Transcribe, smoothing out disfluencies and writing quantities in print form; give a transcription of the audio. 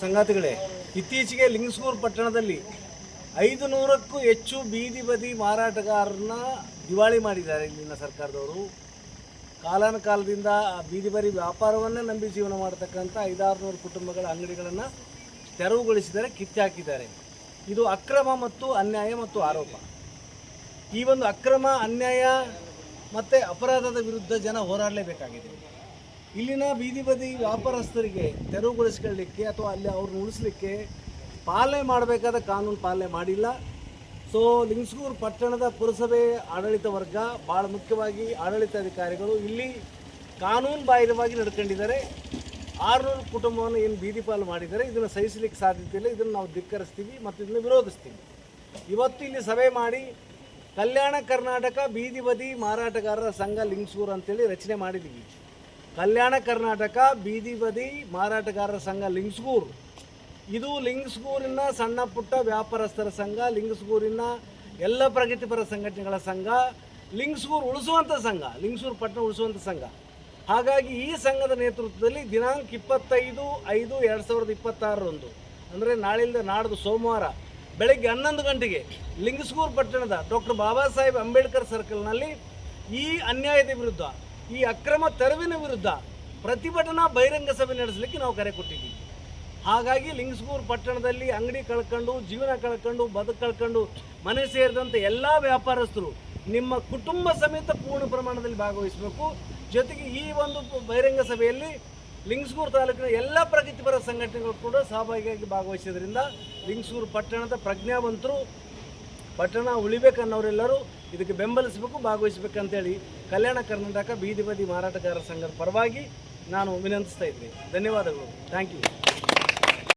ಸಂಗಾತಿಗಳೇ, ಇತ್ತೀಚೆಗೆ ಲಿಂಗಸೂರು ಪಟ್ಟಣದಲ್ಲಿ 500ಕ್ಕೂ ಹೆಚ್ಚು ಬೀದಿ ಬದಿ ಮಾರಾಟಗಾರರನ್ನ ದಿವಾಳಿ ಮಾಡಿದ್ದಾರೆ ಇಲ್ಲಿನ ಸರ್ಕಾರದವರು. ಕಾಲಾನುಕಾಲದಿಂದ ಬೀದಿ ಬದಿ ವ್ಯಾಪಾರವನ್ನೇ ನಂಬಿ ಜೀವನ ಮಾಡತಕ್ಕಂಥ 500-600 ಕುಟುಂಬಗಳ ಅಂಗಡಿಗಳನ್ನು ತೆರವುಗೊಳಿಸಿದರೆ ಕಿತ್ತು ಹಾಕಿದ್ದಾರೆ. ಇದು ಅಕ್ರಮ ಮತ್ತು ಅನ್ಯಾಯ ಮತ್ತು ಆರೋಪ. ಈ ಒಂದು ಅಕ್ರಮ, ಅನ್ಯಾಯ ಮತ್ತು ಅಪರಾಧದ ವಿರುದ್ಧ ಜನ ಹೋರಾಡಲೇಬೇಕಾಗಿದೆ. ಇಲ್ಲಿನ ಬೀದಿ ಬದಿ ವ್ಯಾಪಾರಸ್ಥರಿಗೆ ತೆರವುಗೊಳಿಸ್ಕೊಳ್ಳಿಕ್ಕೆ ಅಥವಾ ಅಲ್ಲಿ ಅವ್ರನ್ನ ಉಳಿಸಲಿಕ್ಕೆ ಪಾಲನೆ ಮಾಡಬೇಕಾದ ಕಾನೂನು ಪಾಲನೆ ಮಾಡಿಲ್ಲ. ಸೊ ಲಿಂಗಸೂರು ಪಟ್ಟಣದ ಪುರಸಭೆ ಆಡಳಿತ ವರ್ಗ, ಭಾಳ ಮುಖ್ಯವಾಗಿ ಆಡಳಿತಾಧಿಕಾರಿಗಳು ಇಲ್ಲಿ ಕಾನೂನು ಬಾಹಿರವಾಗಿ ನಡ್ಕೊಂಡಿದ್ದಾರೆ. 600 ಕುಟುಂಬವನ್ನು ಏನು ಬೀದಿ ಪಾಲು ಮಾಡಿದ್ದಾರೆ, ಇದನ್ನು ಸಹಿಸಲಿಕ್ಕೆ ಸಾಧ್ಯತೆ ಇಲ್ಲ. ಇದನ್ನು ನಾವು ಧಿಕ್ಕರಿಸ್ತೀವಿ ಮತ್ತು ಇದನ್ನು ವಿರೋಧಿಸ್ತೀವಿ. ಇವತ್ತು ಇಲ್ಲಿ ಸಭೆ ಮಾಡಿ ಕಲ್ಯಾಣ ಕರ್ನಾಟಕ ಬೀದಿ ಬದಿ ಮಾರಾಟಗಾರರ ಸಂಘ ಲಿಂಗಸೂರು ಅಂತೇಳಿ ರಚನೆ ಮಾಡಿದ್ದೀವಿ. ಕಲ್ಯಾಣ ಕರ್ನಾಟಕ ಬೀದಿ ಬದಿ ಮಾರಾಟಗಾರರ ಸಂಘ ಲಿಂಗಸೂರು, ಇದು ಲಿಂಗಸೂರಿನ ಸಣ್ಣ ಪುಟ್ಟ ವ್ಯಾಪಾರಸ್ಥರ ಸಂಘ, ಲಿಂಗಸೂರಿನ ಎಲ್ಲ ಪ್ರಗತಿಪರ ಸಂಘಟನೆಗಳ ಸಂಘ, ಲಿಂಗಸೂರು ಉಳಿಸುವಂಥ ಸಂಘ, ಲಿಂಗಸೂರು ಪಟ್ಟಣ ಉಳಿಸುವಂಥ ಸಂಘ. ಹಾಗಾಗಿ ಈ ಸಂಘದ ನೇತೃತ್ವದಲ್ಲಿ ದಿನಾಂಕ 25/5/2026 ಅಂದರೆ ನಾಳಿಂದ ನಾಡ್ದು ಸೋಮವಾರ ಬೆಳಗ್ಗೆ 11 ಗಂಟೆಗೆ ಲಿಂಗಸೂರು ಪಟ್ಟಣದ ಡಾಕ್ಟರ್ ಬಾಬಾ ಸಾಹೇಬ್ ಅಂಬೇಡ್ಕರ್ ಸರ್ಕಲ್ನಲ್ಲಿ ಈ ಅನ್ಯಾಯದ ವಿರುದ್ಧ, ಈ ಅಕ್ರಮ ತೆರವಿನ ವಿರುದ್ಧ ಪ್ರತಿಭಟನಾ ಬಹಿರಂಗ ಸಭೆ ನಡೆಸಲಿಕ್ಕೆ ನಾವು ಕರೆ ಕೊಟ್ಟಿದ್ದೀವಿ. ಹಾಗಾಗಿ ಲಿಂಗಸೂರು ಪಟ್ಟಣದಲ್ಲಿ ಅಂಗಡಿ ಕಳ್ಕೊಂಡು, ಜೀವನ ಕಳ್ಕೊಂಡು, ಬದುಕು ಕಳ್ಕೊಂಡು, ಮನೆ ಸೇರಿದಂಥ ಎಲ್ಲ ವ್ಯಾಪಾರಸ್ಥರು ನಿಮ್ಮ ಕುಟುಂಬ ಸಮೇತ ಪೂರ್ಣ ಪ್ರಮಾಣದಲ್ಲಿ ಭಾಗವಹಿಸಬೇಕು. ಜೊತೆಗೆ ಈ ಒಂದು ಬಹಿರಂಗ ಸಭೆಯಲ್ಲಿ ಲಿಂಗಸೂರು ತಾಲೂಕಿನ ಎಲ್ಲ ಪ್ರಗತಿಪರ ಸಂಘಟನೆಗಳು ಕೂಡ ಸಹಭಾಗಿಯಾಗಿ ಭಾಗವಹಿಸೋದ್ರಿಂದ ಲಿಂಗಸೂರು ಪಟ್ಟಣದ ಪ್ರಜ್ಞಾವಂತರು, ಪಟ್ಟಣ ಉಳಿಬೇಕನ್ನೋರೆಲ್ಲರೂ ಇದಕ್ಕೆ ಬೆಂಬಲಿಸಬೇಕು, ಭಾಗವಹಿಸಬೇಕಂತೇಳಿ ಕಲ್ಯಾಣ ಕರ್ನಾಟಕ ಬೀದಿ ಬದಿ ಮಾರಾಟಗಾರರ ಸಂಘದ ಪರವಾಗಿ ನಾನು ವಿನಂತಿಸ್ತಾ ಇದ್ದೀನಿ. ಧನ್ಯವಾದಗಳು. Thank you.